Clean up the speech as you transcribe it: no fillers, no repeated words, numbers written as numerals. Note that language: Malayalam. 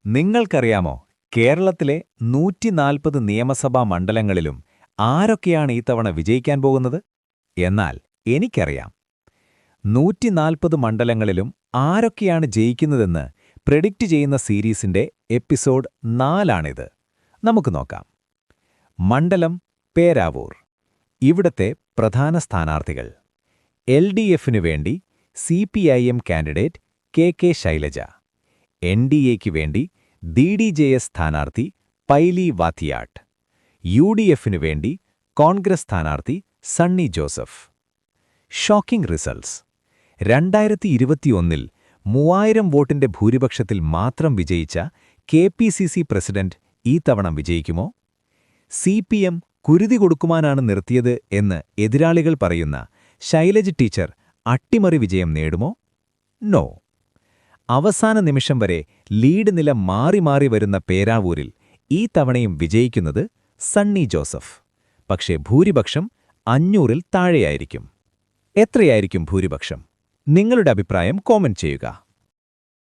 നിങ്ങൾക്കറിയാമോ, കേരളത്തിലെ 140 നിയമസഭാ മണ്ഡലങ്ങളിലും ആരൊക്കെയാണ് ഇത്തവണ വിജയിക്കാൻ പോകുന്നത്? എന്നാൽ എനിക്കറിയാം. 140 മണ്ഡലങ്ങളിലും ആരൊക്കെയാണ് ജയിക്കുന്നതെന്ന് പ്രെഡിക്റ്റ് ചെയ്യുന്ന സീരീസിന്റെ എപ്പിസോഡ് 4ആണിത്. നമുക്ക് നോക്കാം. മണ്ഡലം പേരാവൂർ. ഇവിടത്തെ പ്രധാന സ്ഥാനാർത്ഥികൾ: LDFനു വേണ്ടി CPIM കാൻഡിഡേറ്റ് കെ ശൈലജ, NDAയ്ക്ക് വേണ്ടി DDJS സ്ഥാനാർത്ഥി പൈലി വാത്തിയാട്ട്, UDFനു വേണ്ടി കോൺഗ്രസ് സ്ഥാനാർത്ഥി സണ്ണി ജോസഫ്. Shocking results. 2021-ൽ 3000 വോട്ടിന്റെ ഭൂരിപക്ഷത്തിൽ മാത്രം വിജയിച്ച KPCC പ്രസിഡന്റ് ഈ തവണ വിജയിക്കുമോ? CPM കുരുതി കൊടുക്കുവാനാണ് നിർത്തിയത് എന്ന് എതിരാളികൾ പറയുന്ന ശൈലജ ടീച്ചർ അട്ടിമറി വിജയം നേടുമോ? നോ. അവസാന നിമിഷം വരെ ലീഡ് നില മാറി മാറി വരുന്ന പേരാവൂരിൽ ഈ തവണയും വിജയിക്കുന്നത് സണ്ണി ജോസഫ്. പക്ഷേ ഭൂരിപക്ഷം 500-ൽ താഴെയായിരിക്കും. എത്രയായിരിക്കും ഭൂരിപക്ഷം? നിങ്ങളുടെ അഭിപ്രായം കോമന്റ് ചെയ്യുക.